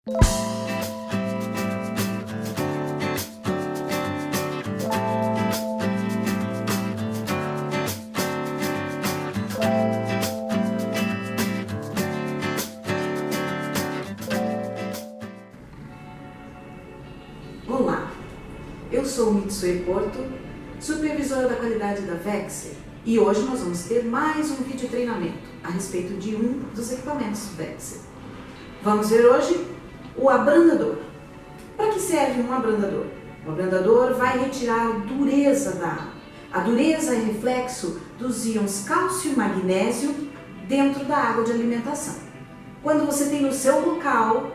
Olá, eu sou Mitsue Porto, supervisora da qualidade da Vexer, e hoje nós vamos ter mais um vídeo treinamento a respeito de um dos equipamentos Vexer. Vamos ver hoje o abrandador. Para que serve um abrandador? O abrandador vai retirar a dureza da água. A dureza é reflexo dos íons cálcio e magnésio dentro da água de alimentação. Quando você tem no seu local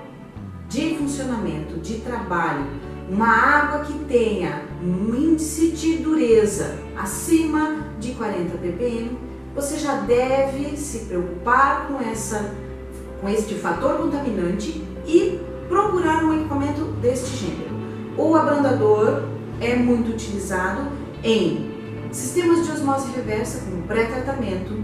de funcionamento, de trabalho, uma água que tenha um índice de dureza acima de 40 ppm, você já deve se preocupar com este fator contaminante e procurar um equipamento deste gênero. O abrandador é muito utilizado em sistemas de osmose reversa, como pré-tratamento,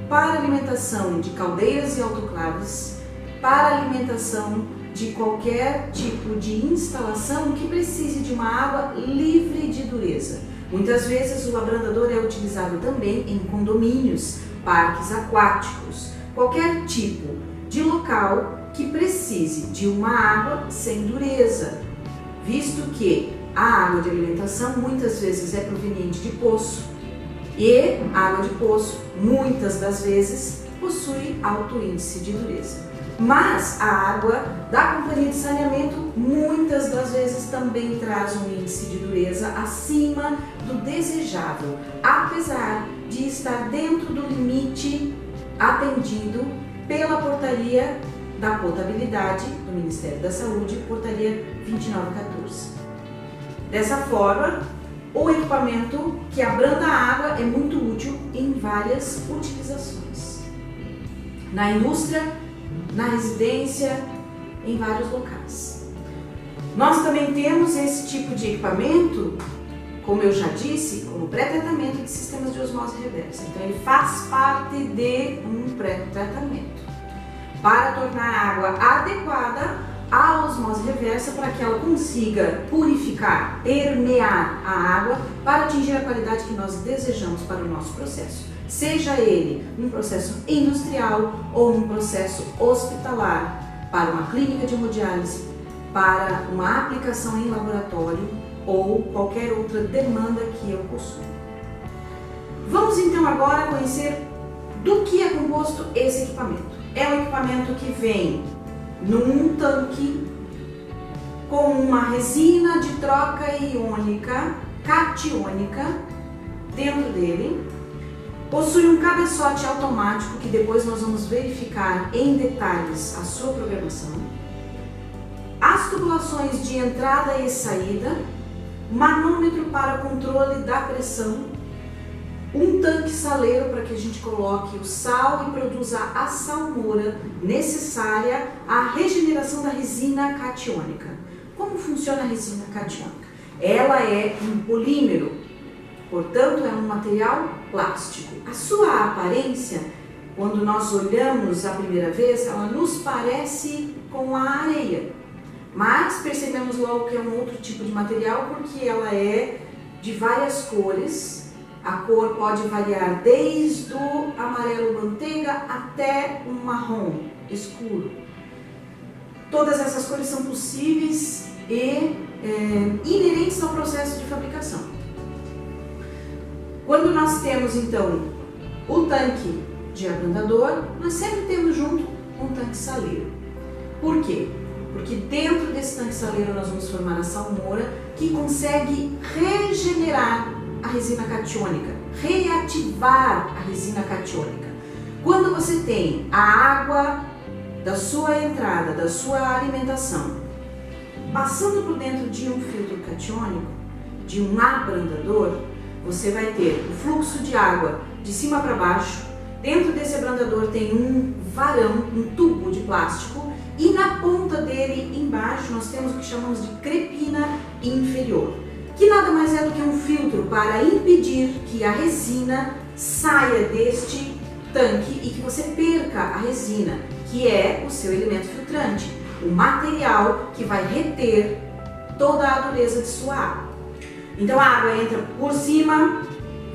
para alimentação de caldeiras e autoclaves, para alimentação de qualquer tipo de instalação que precise de uma água livre de dureza. Muitas vezes o abrandador é utilizado também em condomínios, parques aquáticos, qualquer tipo de local que precise de uma água sem dureza, visto que a água de alimentação muitas vezes é proveniente de poço e a água de poço muitas das vezes possui alto índice de dureza. Mas a água da companhia de saneamento muitas das vezes também traz um índice de dureza acima do desejável, apesar de estar dentro do limite atendido pela portaria da potabilidade do Ministério da Saúde, portaria 2914. Dessa forma, o equipamento que abranda a água é muito útil em várias utilizações. Na indústria, na residência, em vários locais. Nós também temos esse tipo de equipamento, como eu já disse, como pré-tratamento de sistemas de osmose reversa. Então ele faz parte de um pré-tratamento para tornar a água adequada à osmose reversa para que ela consiga purificar, permear a água para atingir a qualidade que nós desejamos para o nosso processo. Seja ele um processo industrial ou um processo hospitalar, para uma clínica de hemodiálise, para uma aplicação em laboratório ou qualquer outra demanda que eu possuo. Vamos então agora conhecer do que é composto esse equipamento. É um equipamento que vem num tanque com uma resina de troca iônica, catiônica, dentro dele. Possui um cabeçote automático que depois nós vamos verificar em detalhes a sua programação. As tubulações de entrada e saída, manômetro para controle da pressão, um tanque saleiro para que a gente coloque o sal e produza a salmoura necessária à regeneração da resina catiônica. Como funciona a resina catiônica? Ela é um polímero, portanto, é um material plástico. A sua aparência, quando nós olhamos a primeira vez, ela nos parece com a areia. Mas percebemos logo que é um outro tipo de material porque ela é de várias cores. A cor pode variar desde o amarelo manteiga até um marrom escuro. Todas essas cores são possíveis e inerentes ao processo de fabricação. Quando nós temos então o tanque de abrandador, nós sempre temos junto um tanque saleiro. Por quê? Porque dentro desse tanque saleiro nós vamos formar a salmoura que consegue regenerar a resina catiônica, reativar a resina catiônica. Quando você tem a água da sua entrada, da sua alimentação, passando por dentro de um filtro catiônico, de um abrandador, você vai ter o fluxo de água de cima para baixo. Dentro desse abrandador tem um varão, um tubo de plástico, e na ponta dele, embaixo, nós temos o que chamamos de crepina inferior, que nada mais é do que um filtro para impedir que a resina saia deste tanque e que você perca a resina, que é o seu elemento filtrante. o material que vai reter toda a dureza de sua água. Então a água entra por cima,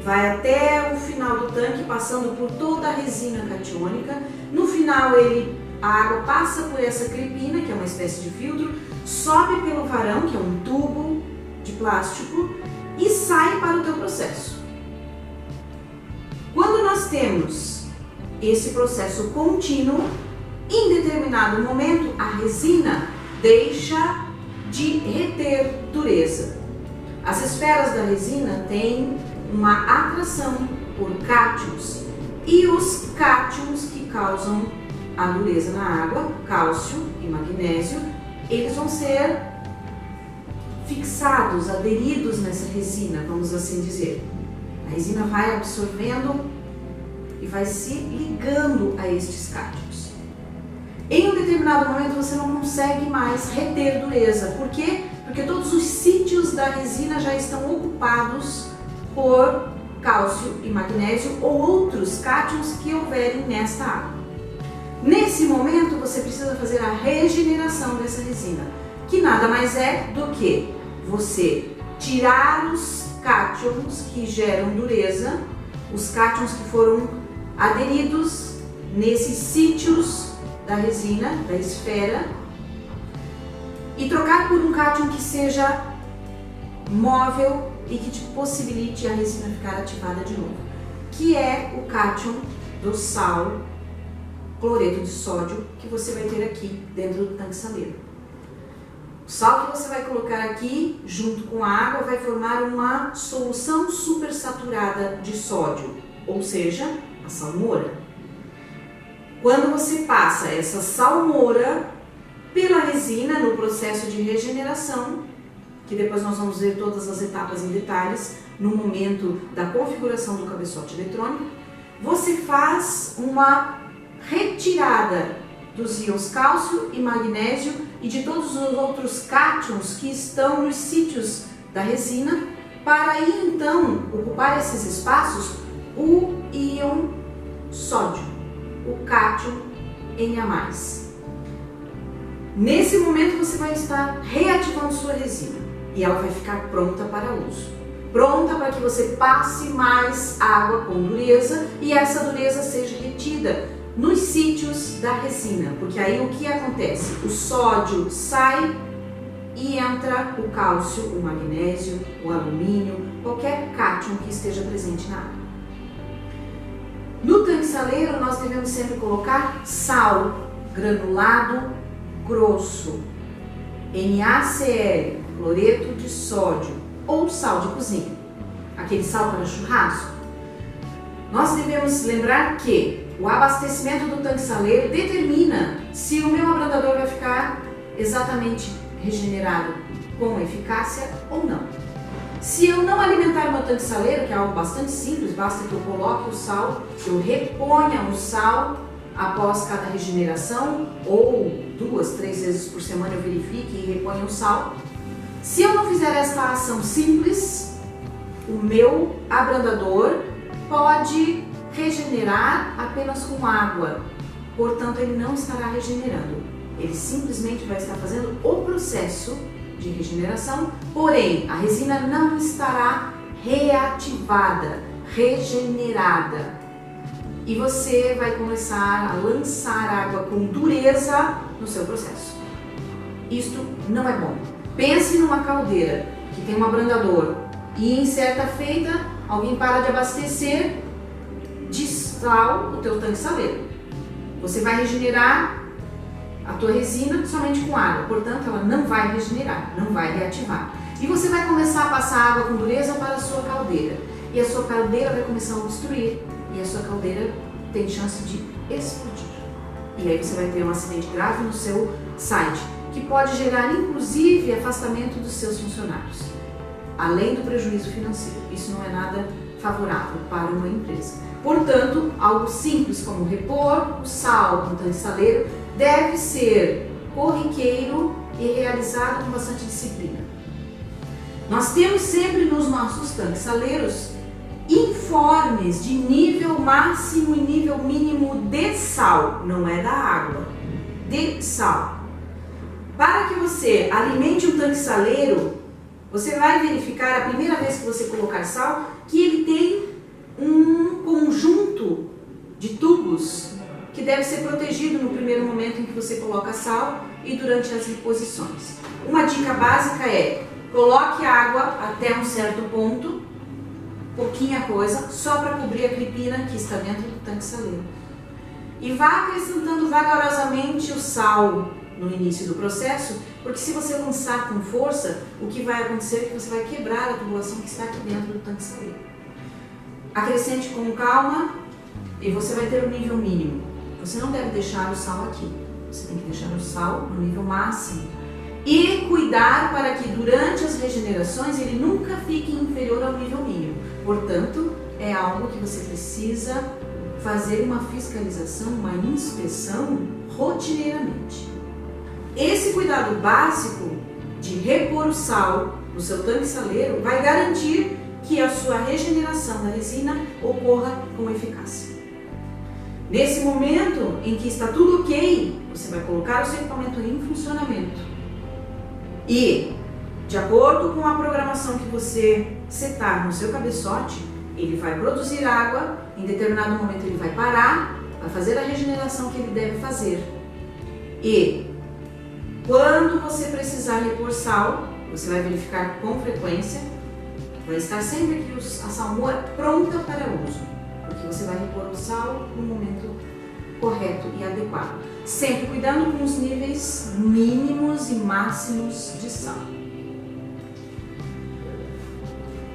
vai até o final do tanque, passando por toda a resina catiônica. No final a água passa por essa crepina, que é uma espécie de filtro, sobe pelo varão, que é um tubo de plástico, e sai para o teu processo. Quando nós temos esse processo contínuo, em determinado momento a resina deixa de reter dureza. As esferas da resina têm uma atração por cátions, e os cátions que causam a dureza na água, cálcio e magnésio, eles vão ser fixados, aderidos nessa resina, vamos assim dizer. A resina vai absorvendo e vai se ligando a estes cátions. Em um determinado momento você não consegue mais reter dureza. Por quê? Porque todos os sítios da resina já estão ocupados por cálcio e magnésio ou outros cátions que houverem nesta água. Nesse momento você precisa fazer a regeneração dessa resina, que nada mais é do que você tirar os cátions que geram dureza, os cátions que foram aderidos nesses sítios da resina, da esfera, e trocar por um cátion que seja móvel e que te possibilite a resina ficar ativada de novo, que é o cátion do sal, cloreto de sódio, que você vai ter aqui dentro do tanque saleiro. O sal que você vai colocar aqui, junto com a água, vai formar uma solução supersaturada de sódio, ou seja, a salmoura. Quando você passa essa salmoura pela resina no processo de regeneração, que depois nós vamos ver todas as etapas em detalhes no momento da configuração do cabeçote eletrônico, você faz uma retirada dos íons cálcio e magnésio e de todos os outros cátions que estão nos sítios da resina, para aí então ocupar esses espaços o íon sódio, o cátion Na+. Nesse momento você vai estar reativando sua resina e ela vai ficar pronta para uso. Pronta para que você passe mais água com dureza e essa dureza seja retida nos sítios da resina, porque aí o que acontece? O sódio sai e entra o cálcio, o magnésio, o alumínio, qualquer cátion que esteja presente na água. No tanque saleiro nós devemos sempre colocar sal granulado grosso, NaCl, cloreto de sódio ou sal de cozinha, aquele sal para churrasco. Nós devemos lembrar que o abastecimento do tanque saleiro determina se o meu abrandador vai ficar exatamente regenerado com eficácia ou não. Se eu não alimentar o meu tanque saleiro, que é algo bastante simples, basta que eu coloque o sal, que eu reponha o sal após cada regeneração, ou 2, 3 vezes por semana eu verifique e reponha o sal. Se eu não fizer esta ação simples, o meu abrandador pode regenerar apenas com água, portanto ele não estará regenerando, ele simplesmente vai estar fazendo o processo de regeneração, porém a resina não estará reativada, regenerada, e você vai começar a lançar água com dureza no seu processo. Isto não é bom. Pense numa caldeira que tem um abrandador e em certa feita alguém para de abastecer de sal o teu tanque saleiro. Você vai regenerar a tua resina somente com água, portanto ela não vai regenerar, não vai reativar. E você vai começar a passar água com dureza para a sua caldeira, e a sua caldeira vai começar a obstruir, e a sua caldeira tem chance de explodir. E aí você vai ter um acidente grave no seu site, que pode gerar inclusive afastamento dos seus funcionários, além do prejuízo financeiro. Isso não é nada favorável para uma empresa. Portanto, algo simples como repor o sal no tanque saleiro deve ser corriqueiro e realizado com bastante disciplina. Nós temos sempre nos nossos tanques saleiros informes de nível máximo e nível mínimo de sal, não é da água, de sal. Para que você alimente um tanque saleiro, você vai verificar a primeira vez que você colocar sal que ele tem um conjunto de tubos que deve ser protegido no primeiro momento em que você coloca sal e durante as reposições. Uma dica básica é: coloque água até um certo ponto, pouquinha coisa, só para cobrir a cripina que está dentro do tanque saleiro. E vá acrescentando vagarosamente o sal no início do processo, porque se você lançar com força, o que vai acontecer é que você vai quebrar a tubulação que está aqui dentro do tanque saleiro. Acrescente com calma e você vai ter o nível mínimo. Você não deve deixar o sal aqui, você tem que deixar o sal no nível máximo. E cuidar para que durante as regenerações ele nunca fique inferior ao nível mínimo. Portanto, é algo que você precisa fazer uma fiscalização, uma inspeção rotineiramente. Esse cuidado básico de repor o sal no seu tanque saleiro vai garantir que a sua regeneração da resina ocorra com eficácia. Nesse momento em que está tudo ok, você vai colocar o seu equipamento em funcionamento. E, de acordo com a programação que você setar no seu cabeçote, ele vai produzir água, em determinado momento ele vai parar, vai fazer a regeneração que ele deve fazer. E, quando você precisar repor sal, você vai verificar com frequência, vai estar sempre aqui a salmoura pronta para uso, porque você vai repor o sal no momento correto e adequado, sempre cuidando com os níveis mínimos e máximos de sal.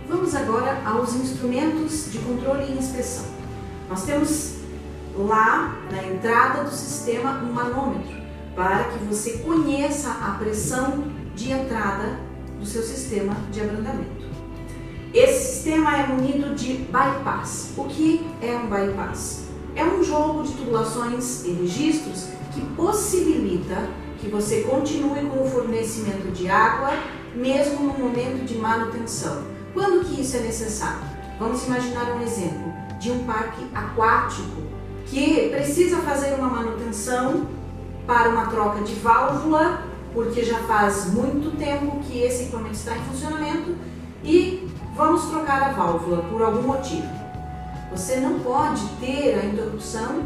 Vamos agora aos instrumentos de controle e inspeção. Nós temos lá na entrada do sistema um manômetro para que você conheça a pressão de entrada do seu sistema de abrandamento. Esse sistema é munido de bypass. O que é um bypass? É um jogo de tubulações e registros que possibilita que você continue com o fornecimento de água mesmo no momento de manutenção. Quando que isso é necessário? Vamos imaginar um exemplo de um parque aquático que precisa fazer uma manutenção para uma troca de válvula, porque já faz muito tempo que esse equipamento está em funcionamento e vamos trocar a válvula por algum motivo. Você não pode ter a interrupção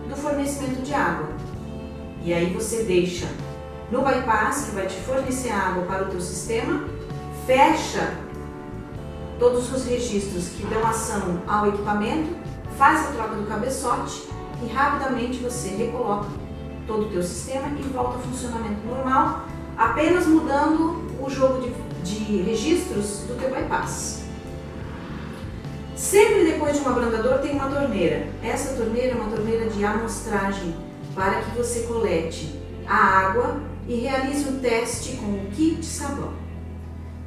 do fornecimento de água. E aí você deixa no bypass, que vai te fornecer água para o teu sistema, fecha todos os registros que dão ação ao equipamento, faz a troca do cabeçote e rapidamente você recoloca todo o teu sistema e volta ao funcionamento normal, apenas mudando o jogo de registros do teu bypass. Sempre depois de um abrandador tem uma torneira. Essa torneira é uma torneira de amostragem para que você colete a água e realize o teste com o kit sabão.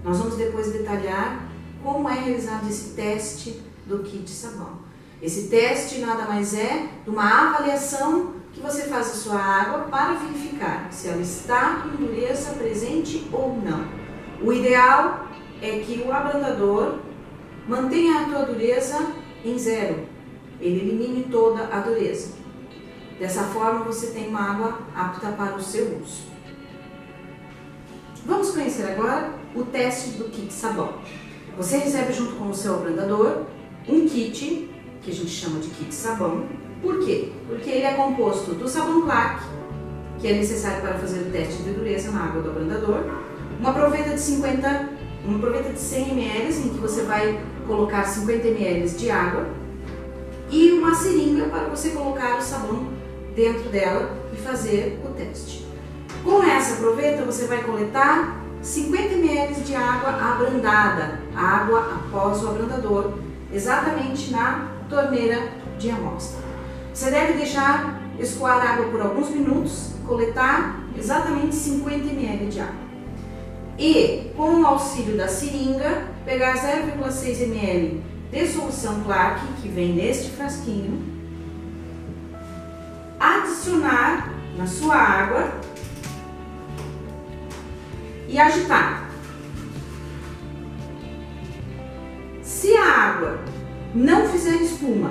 Nós vamos depois detalhar como é realizado esse teste do kit sabão. Esse teste nada mais é de uma avaliação que você faz a sua água para verificar se ela está com dureza presente ou não. O ideal é que o abrandador mantenha a tua dureza em zero, ele elimine toda a dureza. Dessa forma você tem uma água apta para o seu uso. Vamos conhecer agora o teste do kit sabão. Você recebe junto com o seu abrandador um kit, que a gente chama de kit sabão. Por quê? Porque ele é composto do sabão Clark, que é necessário para fazer o teste de dureza na água do abrandador, uma proveta de 100 ml, em que você vai colocar 50 ml de água, e uma seringa para você colocar o sabão dentro dela e fazer o teste. Com essa proveta você vai coletar 50 ml de água abrandada, água após o abrandador, exatamente na torneira de amostra. Você deve deixar escoar a água por alguns minutos, coletar exatamente 50 ml de água. E, com o auxílio da seringa, pegar 0,6 ml de solução Clark, que vem neste frasquinho, adicionar na sua água e agitar. Se a água não fizer espuma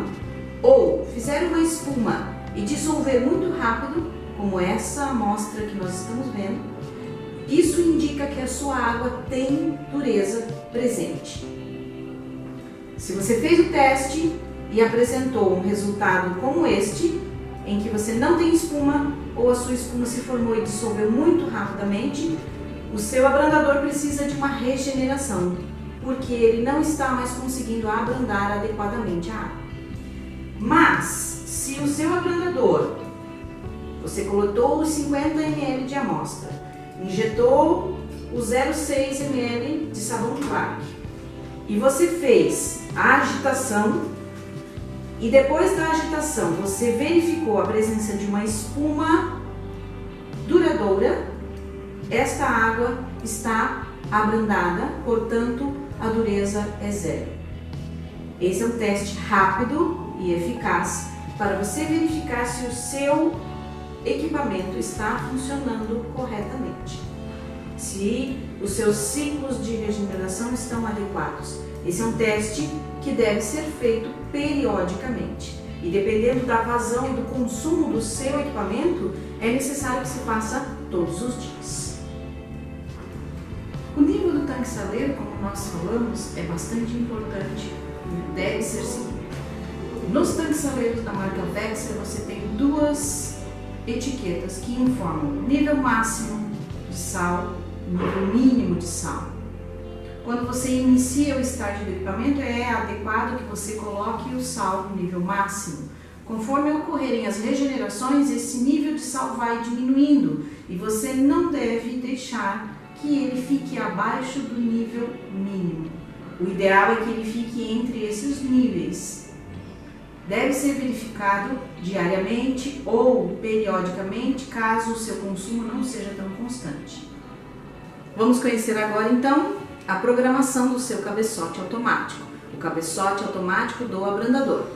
ou fizer uma espuma e dissolver muito rápido, como essa amostra que nós estamos vendo, Isso indica que a sua água tem dureza presente. Se você fez o teste e apresentou um resultado como este, em que você não tem espuma ou a sua espuma se formou e dissolveu muito rapidamente, o seu abrandador precisa de uma regeneração, porque ele não está mais conseguindo abrandar adequadamente a água. Mas, se o seu abrandador, você coletou os 50 ml de amostra, injetou os 0,6 ml de sabão Clark e você fez a agitação e depois da agitação você verificou a presença de uma espuma duradoura, esta água está abrandada, portanto a dureza é zero. Esse é um teste rápido e eficaz para você verificar se o seu equipamento está funcionando corretamente, se os seus ciclos de regeneração estão adequados. Esse é um teste que deve ser feito periodicamente e dependendo da vazão e do consumo do seu equipamento, é necessário que se faça todos os dias. O nível do tanque saleiro, como nós falamos, é bastante importante e deve ser seguido. Nos tanques saleiros da marca Vexer você tem duas etiquetas que informam nível máximo de sal, nível mínimo de sal. Quando você inicia o estágio do equipamento, é adequado que você coloque o sal no nível máximo. Conforme ocorrerem as regenerações, esse nível de sal vai diminuindo e você não deve deixar que ele fique abaixo do nível mínimo. O ideal é que ele fique entre esses níveis. Deve ser verificado diariamente ou periodicamente, caso o seu consumo não seja tão constante. Vamos conhecer agora então a programação do seu cabeçote automático, o cabeçote automático do abrandador.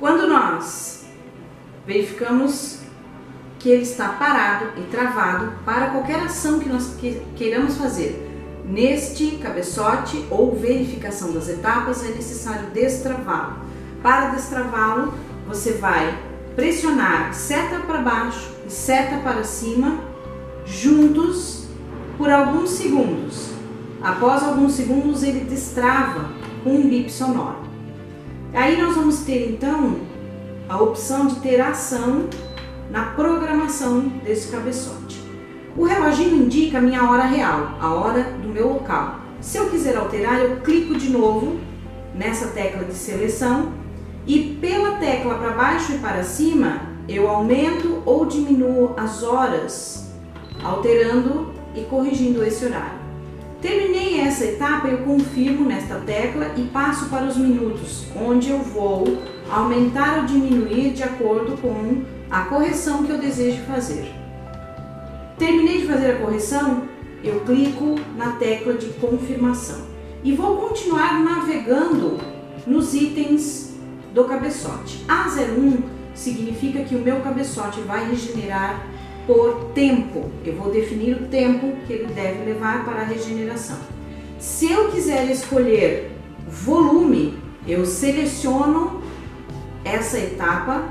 Quando nós verificamos que ele está parado e travado para qualquer ação que nós queiramos fazer neste cabeçote ou verificação das etapas, é necessário destravá-lo. Para destravá-lo, você vai pressionar seta para baixo e seta para cima juntos por alguns segundos. Após alguns segundos, ele destrava com um bip sonoro. Aí nós vamos ter então a opção de ter ação na programação desse cabeçote. O reloginho indica a minha hora real, a hora do meu local. Se eu quiser alterar, eu clico de novo nessa tecla de seleção e pela tecla para baixo e para cima, eu aumento ou diminuo as horas, alterando e corrigindo esse horário. Terminei essa etapa, eu confirmo nesta tecla e passo para os minutos, onde eu vou aumentar ou diminuir de acordo com a correção que eu desejo fazer. Terminei de fazer a correção, eu clico na tecla de confirmação e vou continuar navegando nos itens do cabeçote. A01 significa que o meu cabeçote vai regenerar por tempo. Eu vou definir o tempo que ele deve levar para a regeneração. Se eu quiser escolher volume, eu seleciono essa etapa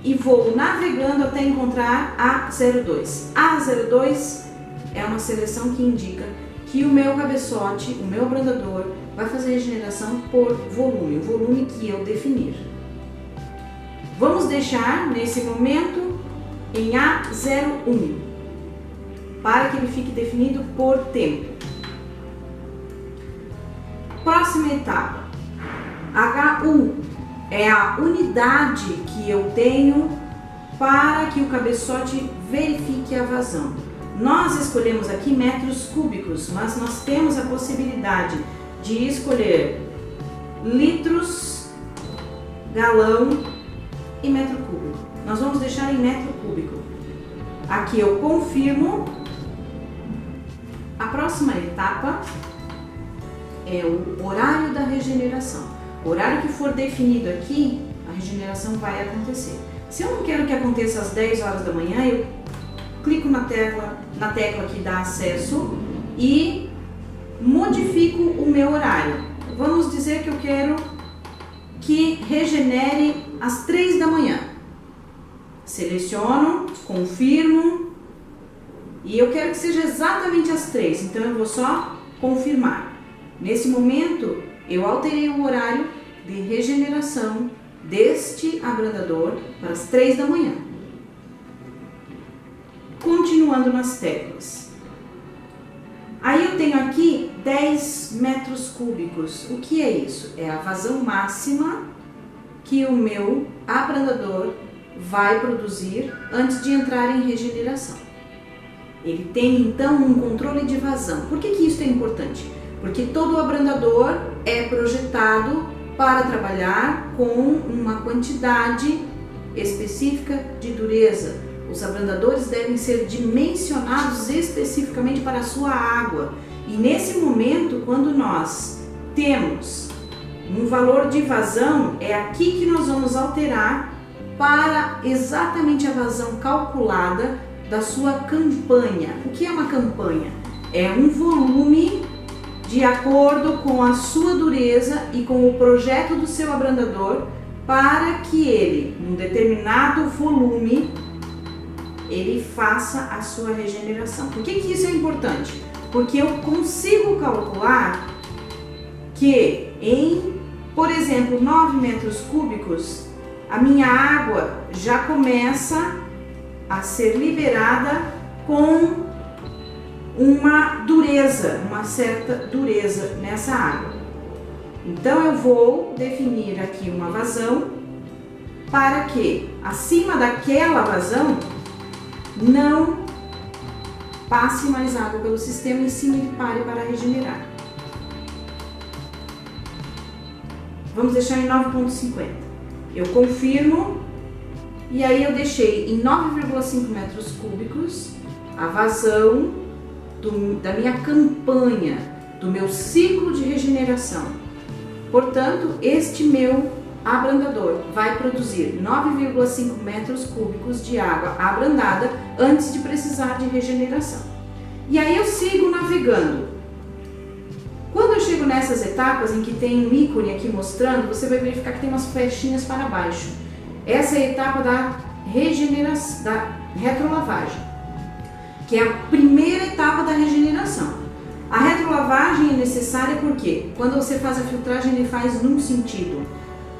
e vou navegando até encontrar a 02. A 02 é uma seleção que indica que o meu cabeçote, o meu abrandador, vai fazer regeneração por volume, o volume que eu definir. Vamos deixar nesse momento em A01, para que ele fique definido por tempo. Próxima etapa, HU é a unidade que eu tenho para que o cabeçote verifique a vazão. Nós escolhemos aqui metros cúbicos, mas nós temos a possibilidade de escolher litros, galão e metro cúbico. Nós vamos deixar em metro cúbico. Aqui eu confirmo. A próxima etapa é o horário da regeneração. O horário que for definido aqui, a regeneração vai acontecer. Se eu não quero que aconteça às 10 horas da manhã, eu clico na tecla que dá acesso e modifico o meu horário. Vamos dizer que eu quero que regenere às 3 da manhã. Seleciono, confirmo e eu quero que seja exatamente às 3, então eu vou só confirmar. Nesse momento eu alterei o horário de regeneração deste abrandador para as 3 da manhã. Continuando nas teclas. Aí eu tenho aqui 10 metros cúbicos. O que é isso? É a vazão máxima que o meu abrandador vai produzir antes de entrar em regeneração. Ele tem então um controle de vazão. Por que isso é importante? Porque todo abrandador é projetado para trabalhar com uma quantidade específica de dureza. Os abrandadores devem ser dimensionados especificamente para a sua água. E nesse momento, quando nós temos um valor de vazão, é aqui que nós vamos alterar para exatamente a vazão calculada da sua campanha. O que é uma campanha? É um volume de acordo com a sua dureza e com o projeto do seu abrandador para que ele, num determinado volume, ele faça a sua regeneração. Por que isso é importante? Porque eu consigo calcular que em, por exemplo, 9 metros cúbicos, a minha água já começa a ser liberada com uma dureza, uma certa dureza nessa água. Então eu vou definir aqui uma vazão para que acima daquela vazão não passe mais água pelo sistema, em cima ele pare para regenerar. Vamos deixar em 9,50. Eu confirmo e aí eu deixei em 9,5 metros cúbicos a vazão da minha campanha, do meu ciclo de regeneração. Portanto, este meu abrandador vai produzir 9,5 metros cúbicos de água abrandada antes de precisar de regeneração. E aí eu sigo navegando. Quando eu chego nessas etapas em que tem um ícone aqui mostrando, você vai verificar que tem umas flechinhas para baixo. Essa é a etapa da regeneração, da retrolavagem, que é a primeira etapa da regeneração. A retrolavagem é necessária porque quando você faz a filtragem ele faz num sentido.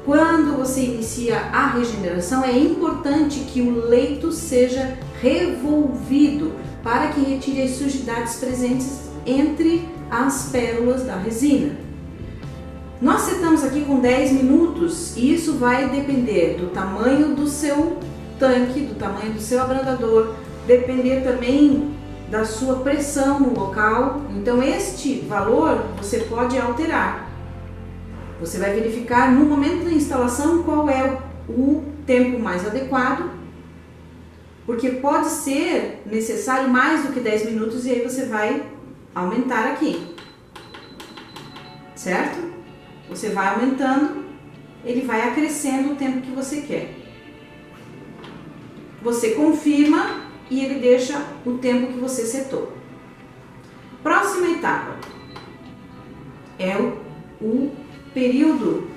Quando você inicia a regeneração, é importante que o leito seja revolvido para que retire as sujidades presentes entre as pérolas da resina. Nós setamos aqui com 10 minutos e isso vai depender do tamanho do seu tanque, do tamanho do seu abrandador, depender também da sua pressão no local. Então este valor você pode alterar. Você vai verificar no momento da instalação qual é o tempo mais adequado, porque pode ser necessário mais do que 10 minutos e aí você vai aumentar aqui, certo? Você vai aumentando, ele vai acrescendo o tempo que você quer. Você confirma e ele deixa o tempo que você setou. Próxima etapa é o período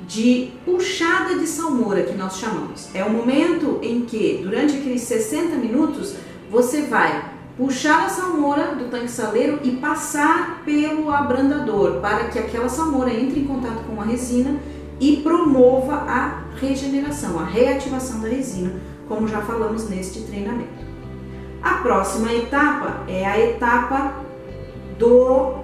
de puxada de salmoura, que nós chamamos. É o momento em que, durante aqueles 60 minutos, você vai puxar a salmoura do tanque saleiro e passar pelo abrandador para que aquela salmoura entre em contato com a resina e promova a regeneração, a reativação da resina, como já falamos neste treinamento. A próxima etapa é a etapa do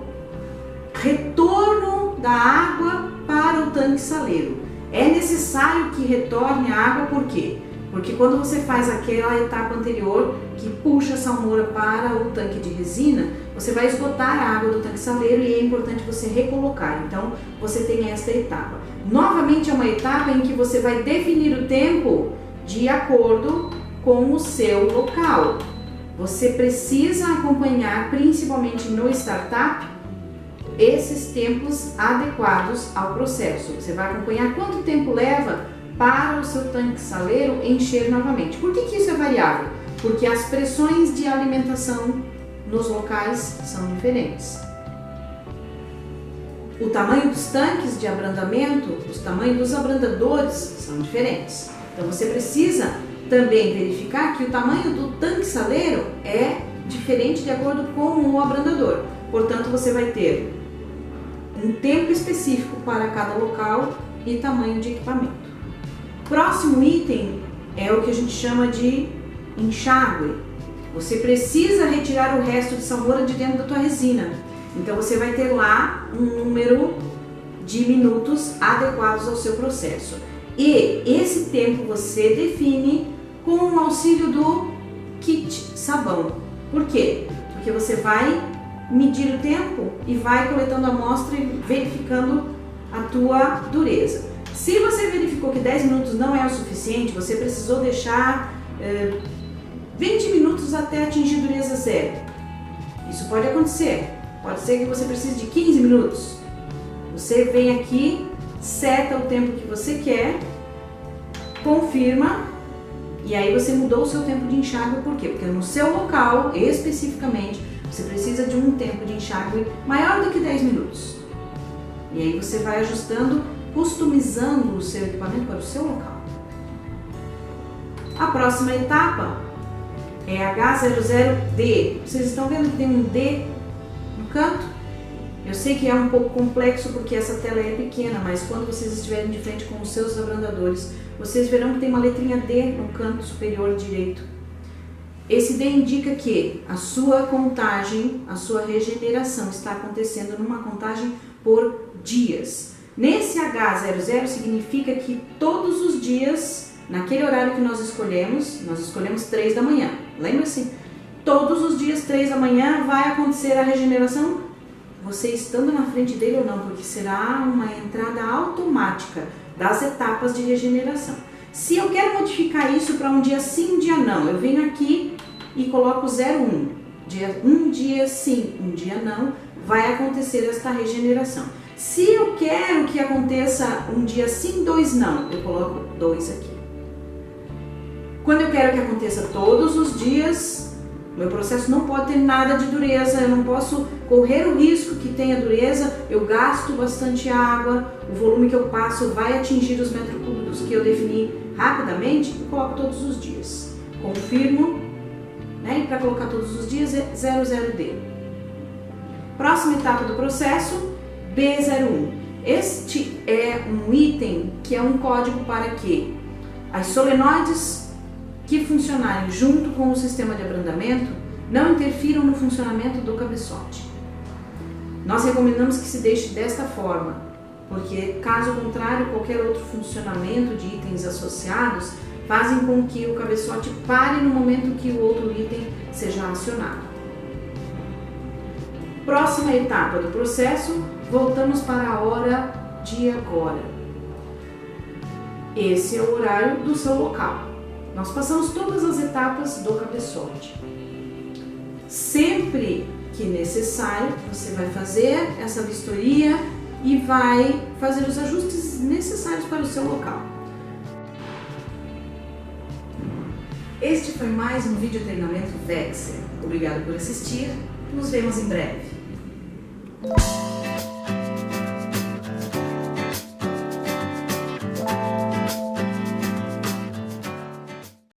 retorno da água para o tanque saleiro. É necessário que retorne a água, por quê? Porque quando você faz aquela etapa anterior, que puxa a salmoura para o tanque de resina, você vai esgotar a água do tanque saleiro e é importante você recolocar. Então, você tem esta etapa. Novamente, é uma etapa em que você vai definir o tempo de acordo com o seu local. Você precisa acompanhar, principalmente no startup, esses tempos adequados ao processo. Você vai acompanhar quanto tempo leva para o seu tanque saleiro encher novamente. Por que isso é variável? Porque as pressões de alimentação nos locais são diferentes. O tamanho dos tanques de abrandamento, os tamanhos dos abrandadores são diferentes. Então você precisa também verificar que o tamanho do tanque saleiro é diferente de acordo com o abrandador. Portanto, você vai ter um tempo específico para cada local e tamanho de equipamento. Próximo item é o que a gente chama de enxágue. Você precisa retirar o resto de salmoura de dentro da tua resina. Então você vai ter lá um número de minutos adequados ao seu processo. E esse tempo você define com o auxílio do kit sabão. Por quê? Porque você vai medir o tempo e vai coletando a amostra e verificando a tua dureza. Se você verificou que 10 minutos não é o suficiente, você precisou deixar 20 minutos até atingir dureza zero. Isso pode acontecer. Pode ser que você precise de 15 minutos. Você vem aqui, seta o tempo que você quer, confirma e aí você mudou o seu tempo de enxágue. Por quê? Porque no seu local, especificamente, você precisa de um tempo de enxágue maior do que 10 minutos. E aí você vai ajustando, customizando o seu equipamento para o seu local. A próxima etapa é H00D. Vocês estão vendo que tem um D no canto? Eu sei que é um pouco complexo porque essa tela é pequena, mas quando vocês estiverem de frente com os seus abrandadores, vocês verão que tem uma letrinha D no canto superior direito. Esse D indica que a sua contagem, a sua regeneração está acontecendo numa contagem por dias. Nesse H00 significa que todos os dias, naquele horário que nós escolhemos 3 da manhã, lembra-se? Todos os dias 3 da manhã vai acontecer a regeneração, você estando na frente dele ou não, porque será uma entrada automática das etapas de regeneração. Se eu quero modificar isso para um dia sim, um dia não, eu venho aqui e coloco 01. Um dia sim, um dia não, vai acontecer esta regeneração. Se eu quero que aconteça um dia sim, 2 não, eu coloco 2 aqui. Quando eu quero que aconteça todos os dias, meu processo não pode ter nada de dureza, eu não posso correr o risco que tenha dureza, eu gasto bastante água, o volume que eu passo vai atingir os metros cúbicos que eu defini rapidamente, eu coloco todos os dias. Confirmo, né? E para colocar todos os dias é 00D. Próxima etapa do processo, B01. Este é um item que é um código para que as solenoides que funcionarem junto com o sistema de abrandamento não interfiram no funcionamento do cabeçote. Nós recomendamos que se deixe desta forma, porque caso contrário, qualquer outro funcionamento de itens associados fazem com que o cabeçote pare no momento que o outro item seja acionado. Próxima etapa do processo, voltamos para a hora de agora. Esse é o horário do seu local. Nós passamos todas as etapas do cabeçote. Sempre que necessário, você vai fazer essa vistoria e vai fazer os ajustes necessários para o seu local. Este foi mais um vídeo treinamento Vexer. Obrigado por assistir. Nos vemos em breve.